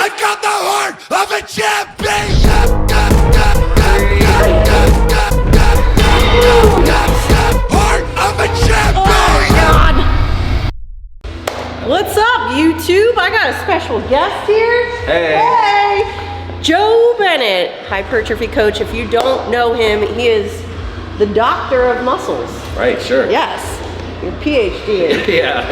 I got the heart of a champion. Heart of a champion. What's up, YouTube? I got a special guest here. Hey. Hey. Joe Bennett, hypertrophy coach. If you don't know him, he is the doctor of muscles. Right, sure. Yes. Your PhD in. Yeah.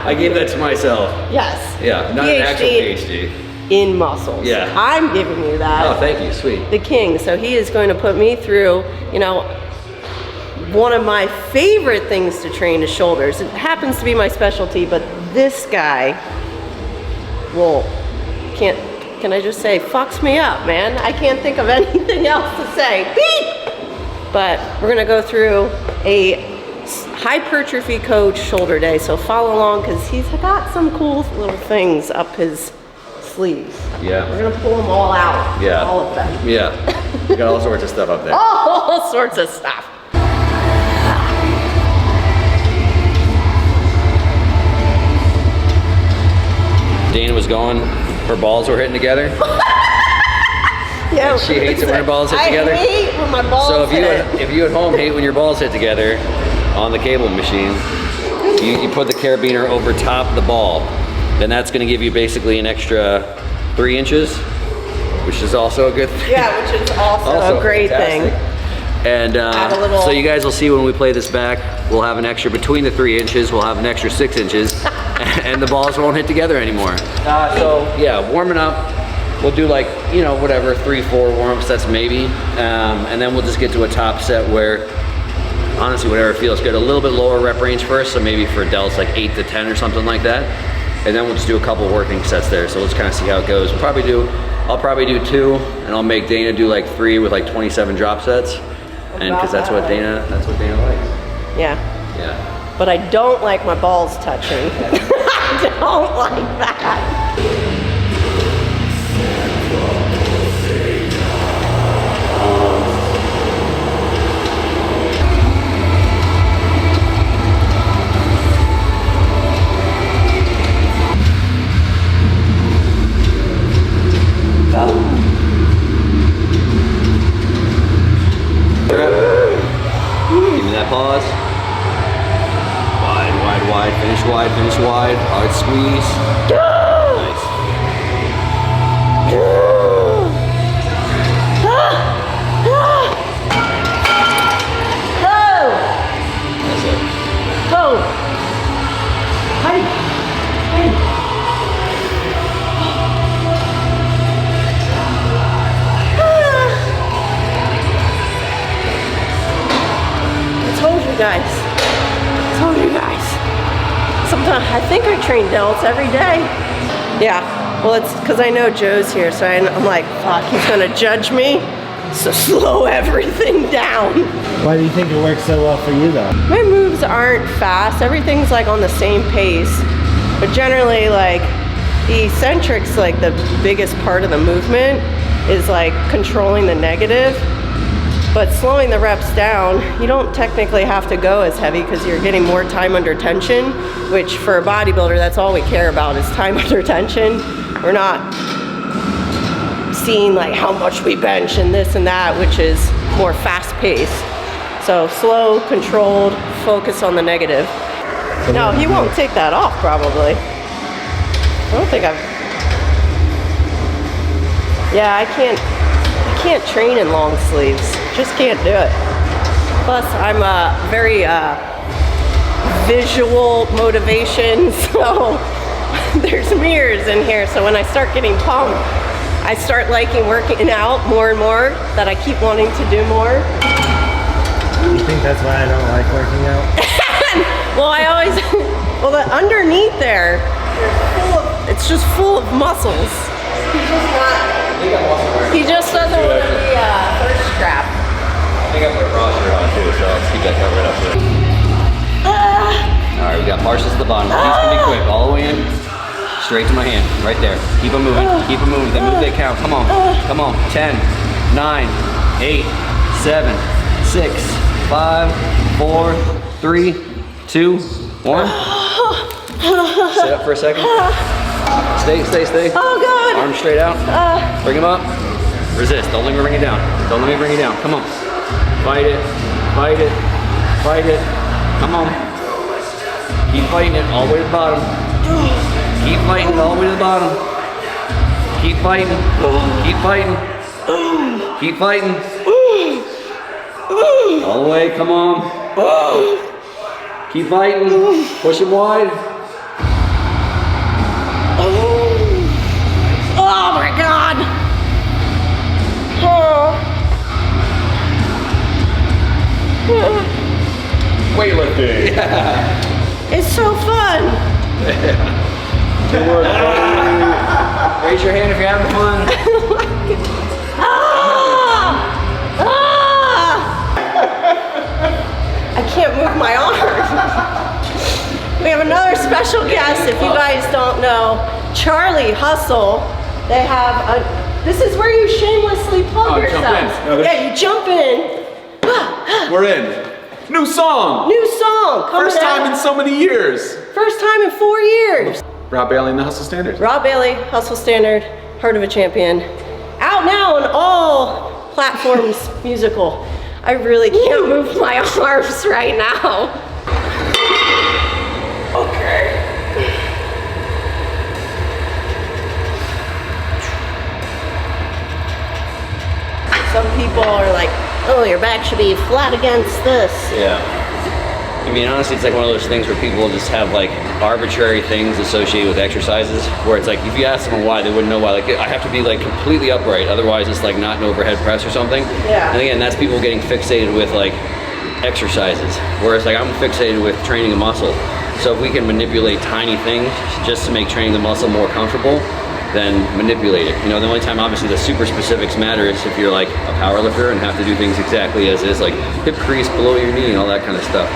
I gave that to myself. Yes. Yeah, not an actual PhD. In muscles. Yeah. I'm giving you that. Oh, thank you, sweet. The king. So he is going to put me through, you know, one of my favorite things to train is shoulders. It happens to be my specialty, but this guy can I just say, fucks me up, man. I can't think of anything else to say. Beep! But we're gonna go through a hypertrophy coach shoulder day, so follow along because he's got some cool little things up his sleeves. Yeah. We're gonna pull them all out. Yeah. All of them. Yeah. We got all sorts of stuff up there. All sorts of stuff. Dana was going, her balls were hitting together. Yeah, and she hates it when her balls hit together. I hate when my balls so hit. if you at home hate when your balls hit together on the cable machine, you put the carabiner over top of the ball. Then that's going to give you basically an extra 3 inches, which is also a good thing. Yeah, which is also a great fantastic thing. And so you guys will see when we play this back, we'll have an extra, between the 3 inches, we'll have an extra 6 inches, and the balls won't hit together anymore. So yeah, warming up, we'll do like, you know, whatever, 3-4 warm-up sets maybe, and then we'll just get to a top set where, honestly, whatever feels good. A little bit lower rep range first, so maybe for delts like 8 to 10 or something like that, and then we'll just do a couple working sets there. So let's kind of see how it goes. I'll probably do 2, and I'll make Dana do like 3 with like 27 drop sets. And because that's what Dana likes. Yeah. Yeah. But I don't like my balls touching. I don't like that. Give me that pause. Wide, wide, wide. Finish wide, finish wide. Hard squeeze. Nice. That's it. Told you guys. Sometimes I think I train delts every day. Yeah, well it's because I know Joe's here, so I'm like, fuck, he's gonna judge me. So slow everything down. Why do you think it works so well for you though? My moves aren't fast. Everything's like on the same pace. But generally like the eccentrics, like the biggest part of the movement is like controlling the negative. But slowing the reps down, you don't technically have to go as heavy because you're getting more time under tension, which for a bodybuilder, that's all we care about is time under tension. We're not seeing like how much we bench and this and that, which is more fast paced. So slow, controlled, focus on the negative. No, he won't take that off probably. I don't think yeah, I can't train in long sleeves. Just can't do it. Plus, I'm a very visual motivation, so there's mirrors in here. So when I start getting pumped, I start liking working out more and more, that I keep wanting to do more. You think that's why I don't like working out? Well, the underneath there, it's just full of muscles. He just doesn't want to be thirst trap. I think I put a roster on too, so let's keep that covered up. All right, we got partials at the bottom. These can be quick, all the way in, straight to my hand, right there. Keep them moving, keep them moving. They move, they count. Come on, come on. 10, 9, 8, 7, 6, 5, 4, 3, 2, 1. Sit up for a second. Stay, stay, stay. Oh God. Arms straight out. Bring him up. Resist. Don't let me bring you down. Don't let me bring you down. Come on. Fight it. Fight it. Fight it. Come on. Keep fighting it all the way to the bottom. Keep fighting it all the way to the bottom. Keep fighting. Keep fighting. Keep fighting. All the way. Come on. Keep fighting. Push him wide. Oh my God. Weightlifting. Yeah. It's so fun. Good work, buddy. Raise your hand if you're having fun. I can't move my arm. We have another special guest, if you guys don't know, Charlie Hustle. They have a, this is where you shamelessly plug yourselves. Yeah, you jump in. We're in. New song. New song. First time in so many years. First time in 4 years. Rob Bailey and the Hustle Standard. Rob Bailey, Hustle Standard, Heart of a Champion. Out now on all platforms musical. I really can't move my arms right now. Okay. Some people are like, oh, your back should be flat against this. Yeah. I mean, honestly, it's like one of those things where people just have like arbitrary things associated with exercises, where it's like, if you ask them why, they wouldn't know why. Like, I have to be like completely upright, otherwise it's like not an overhead press or something. Yeah. And again, that's people getting fixated with like exercises, whereas like I'm fixated with training a muscle. So if we can manipulate tiny things just to make training the muscle more comfortable, then manipulate it. You know, the only time obviously the super specifics matter is if you're like a power lifter and have to do things exactly as is, like hip crease below your knee and all that kind of stuff.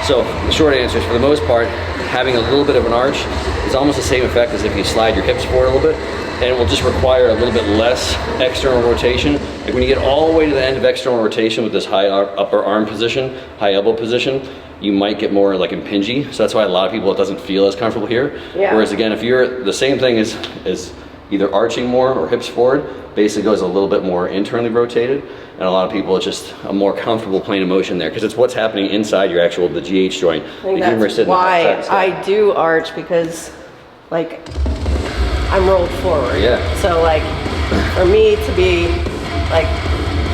So the short answer is, for the most part, having a little bit of an arch is almost the same effect as if you slide your hips forward a little bit, and it will just require a little bit less external rotation. Like when you get all the way to the end of external rotation with this high upper arm position, high elbow position, you might get more like impingy. So that's why a lot of people, it doesn't feel as comfortable here. Yeah. Whereas again, if you're, the same thing is either arching more or hips forward, basically goes a little bit more internally rotated. And a lot of people, it's just a more comfortable plane of motion there, because it's what's happening inside your actual, the GH joint. I think that's why I do arch, because like I'm rolled forward. Yeah. So like for me to be like,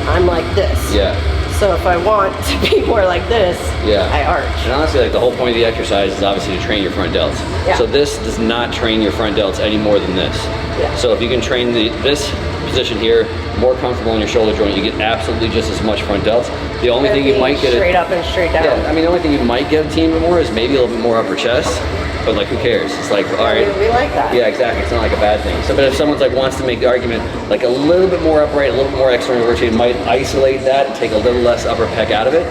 I'm like this. Yeah. So if I want to be more like this, Yeah. I arch. And honestly, like the whole point of the exercise is obviously to train your front delts. Yeah. So this does not train your front delts any more than this. Yeah. So if you can train this position here, more comfortable in your shoulder joint, you get absolutely just as much front delts. The only thing you might get straight up and straight down. Yeah, I mean, the only thing you might get a team bit more is maybe a little bit more upper chest, but like who cares? It's like, all right. We like that. Yeah, exactly. It's not like a bad thing. So, but if someone's like wants to make the argument like a little bit more upright, a little bit more external rotated, might isolate that and take a little less upper pec out of it.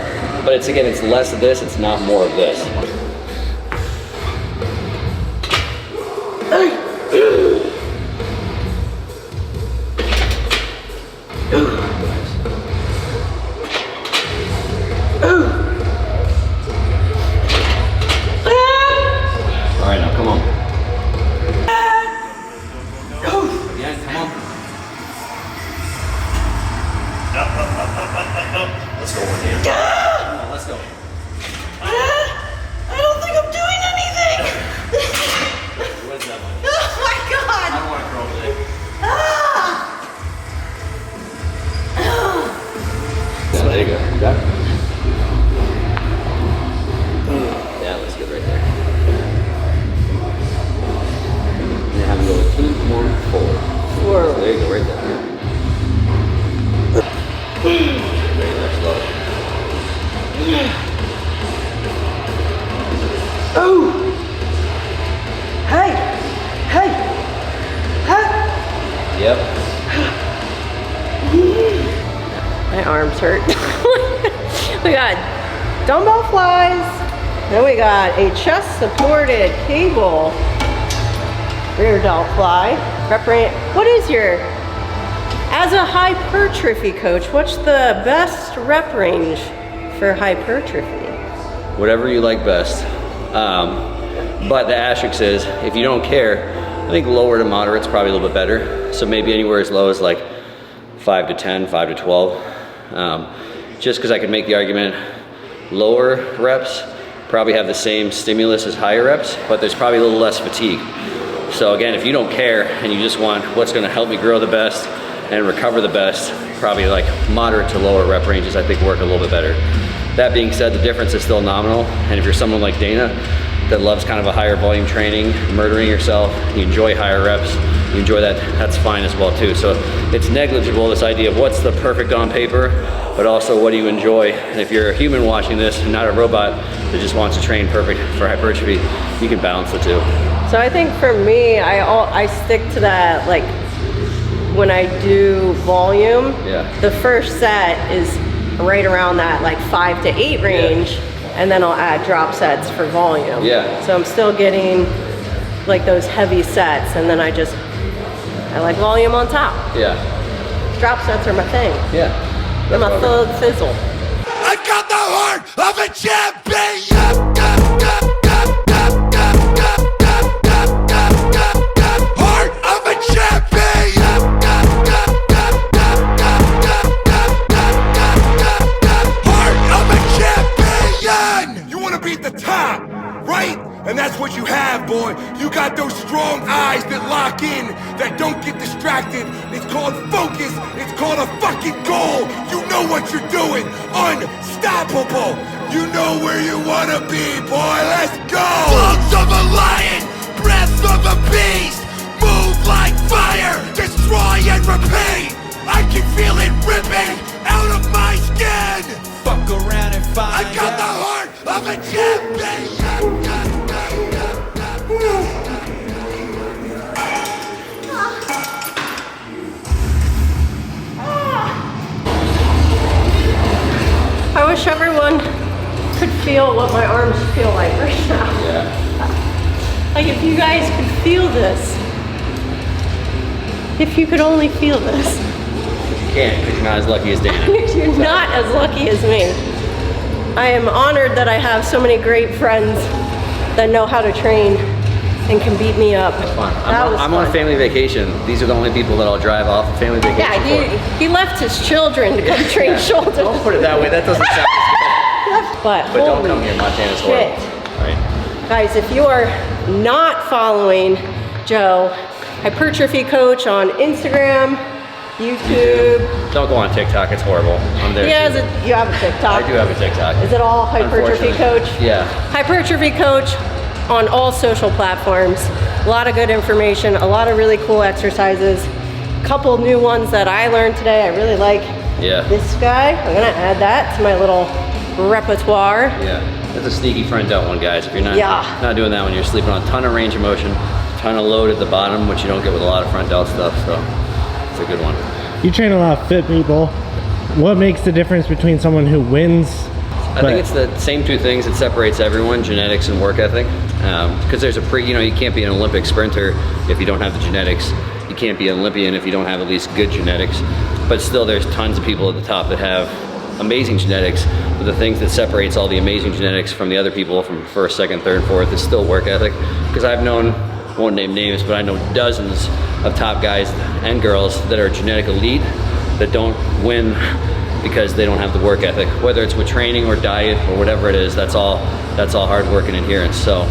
But it's, again, it's less of this, it's not more of this. All right, now come on. Yeah, come on. Let's go over here. Come on, let's go. I don't think I'm doing anything. What is that one? Oh my I God. don't want to throw over there. Yeah, there you go. You got it? Yeah, that's good right there. And have him go 2 more forward. Forward. There you go, right there. Very nice, slow. Oh. Hey. Hey. Huh? Yep. My arms hurt. We got dumbbell flies. Then we got a chest supported cable rear delt fly. What is your, as a hypertrophy coach, what's the best rep range for hypertrophy? Whatever you like best. But the asterisk is, if you don't care, I think lower to moderate's probably a little bit better. So maybe anywhere as low as like 5 to 10, 5 to 12. Just because I could make the argument, lower reps probably have the same stimulus as higher reps, but there's probably a little less fatigue. So again, if you don't care and you just want what's gonna help me grow the best and recover the best, probably like moderate to lower rep ranges I think work a little bit better. That being said, the difference is still nominal, and if you're someone like Dana that loves kind of a higher volume training, murdering yourself, you enjoy higher reps, you enjoy that, that's fine as well too. So it's negligible, this idea of what's the perfect on paper, but also what do you enjoy. And if you're a human watching this and not a robot that just wants to train perfect for hypertrophy, you can balance the two. So I think for me, I stick to that, like when I do volume, the first set is right around that like 5 to 8 range, and then I'll add drop sets for volume. So I'm still getting like those heavy sets, and then I like volume on top. Drop sets are my thing. They're my thug fizzle. I've got the heart of a champion. Heart of a champion. Heart of a champion. You want to be at the top, right? And that's what you have, boy. You got those strong eyes that lock in, that don't get distracted. It's called focus. It's called a fucking goal. You know what you're doing. Unstoppable. You know where you want to be, boy. Let's go. Lungs of a lion. Breath of a beast. Move like fire. Destroy and repeat. I can feel it ripping out of my skin. Fuck around and find out. I got the heart of a champion. I wish everyone could feel what my arms feel like right now. Like if you guys could feel this. If you could only feel this. You can't, because you're not as lucky as Dana. You're not as lucky as me. I am honored that I have so many great friends that know how to train and can beat me up. That's fun. I'm on family vacation. These are the only people that I'll drive off family vacation Yeah, he left his children to come train shoulders. Don't put it that way. That doesn't sound as good. But don't come here, Montana's horrible. Right. Guys, if you are not following Joe, Hypertrophy Coach on Instagram, YouTube. Don't go on TikTok, it's horrible. I'm there. You have a TikTok? I do have a TikTok. Is it all Hypertrophy Coach? Yeah. Hypertrophy Coach on all social platforms. A lot of good information, a lot of really cool exercises. A couple new ones that I learned today. I really like this guy. I'm gonna add that to my little repertoire. That's a sneaky front delt one, guys. If you're not doing that one, you're sleeping on a ton of range of motion, a ton of load at the bottom, which you don't get with a lot of front delt stuff, so it's a good one. You train a lot of fit people. What makes the difference between someone who wins? I think it's the same two things that separates everyone, genetics and work ethic. Because there's you can't be an Olympic sprinter if you don't have the genetics. You can't be an Olympian if you don't have at least good genetics. But still, there's tons of people at the top that have amazing genetics. But the things that separates all the amazing genetics from the other people from first, second, third, fourth is still work ethic. Because I've known, I won't name names, but I know dozens of top guys and girls that are genetic elite that don't win because they don't have the work ethic. Whether it's with training or diet or whatever it is, that's all hard work and adherence. So,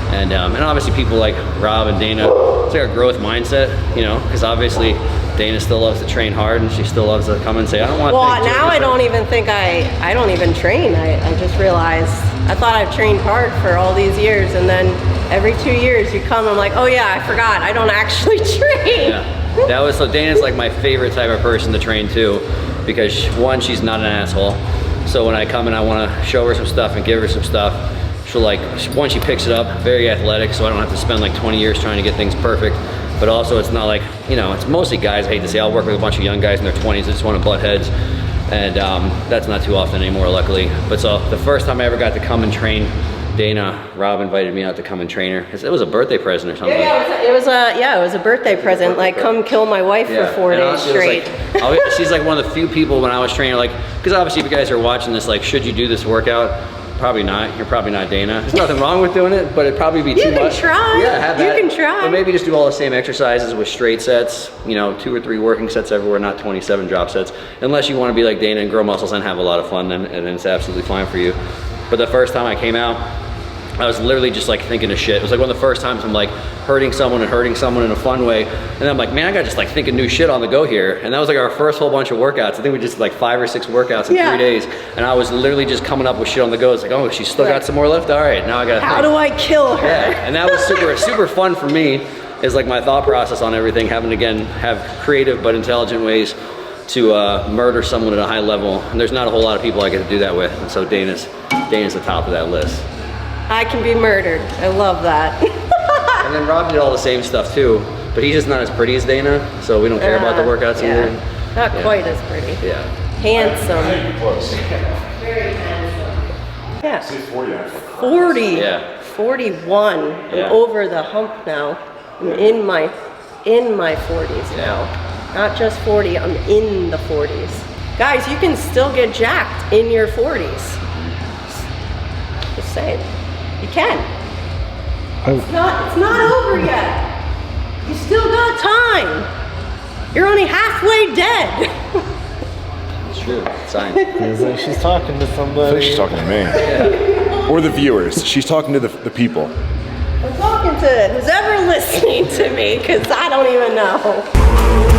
and obviously people like Rob and Dana, it's like a growth mindset, because obviously Dana still loves to train hard and she still loves to come and say, I don't want to. Well, now I don't even think I don't even train. I just realized, I thought I've trained hard for all these years, and then every 2 years you come, I'm like, oh yeah, I forgot, I don't actually train. Yeah, so Dana's like my favorite type of person to train too, because one, she's not an asshole. So when I come and I want to show her some stuff and give her some stuff, she'll one, she picks it up, very athletic, so I don't have to spend like 20 years trying to get things perfect. But also it's not like, it's mostly guys, I hate to say, I'll work with a bunch of young guys in their 20s that just want to butt heads. And that's not too often anymore, luckily. But so the first time I ever got to come and train Dana, Rob invited me out to come and train her. It was a birthday present or something. It was a birthday present. Like, come kill my wife for 4 days straight. She's like one of the few people when I was training, because obviously if you guys are watching this, should you do this workout? probably not. You're probably not Dana. There's nothing wrong with doing it, but it'd probably be too much. You can try. Yeah, have that. You can try. But maybe just do all the same exercises with straight sets, you know, 2 or 3 working sets everywhere, not 27 drop sets. Unless you want to be like Dana and grow muscles and have a lot of fun, and then it's absolutely fine for you. But the first time I came out, I was literally just like thinking of shit. It was like one of the first times I'm like hurting someone in a fun way. And I'm like, man, I got just like thinking new shit on the go here. And that was like our first whole bunch of workouts. I think we just did like 5 or 6 workouts in 3 days. And I was literally just coming up with shit on the go. It's like, oh, she's still got some more left? All right, now I gotta How do I kill her? Yeah, and that was super fun for me, is like my thought process on everything, having to, again, have creative but intelligent ways to murder someone at a high level. And there's not a whole lot of people I get to do that with. And so Dana's the top of that list. I can be murdered. I love that. And then Rob did all the same stuff too, but he's just not as pretty as Dana, so we don't care about the workouts either. Not quite as pretty. Yeah. Handsome. Close. Very handsome. Yeah. 40. 40. Yeah. 41. Yeah. I'm over the hump now. I'm in my 40s now. Not just 40, I'm in the 40s. Guys, you can still get jacked in your 40s. Just saying. You can. It's not over yet. You still got time. You're only halfway dead. It's true. It's science. Feels like she's talking to somebody. I think she's talking to me. Yeah. Or the viewers. She's talking to the people. I'm talking to who's ever listening to me, because I don't even know.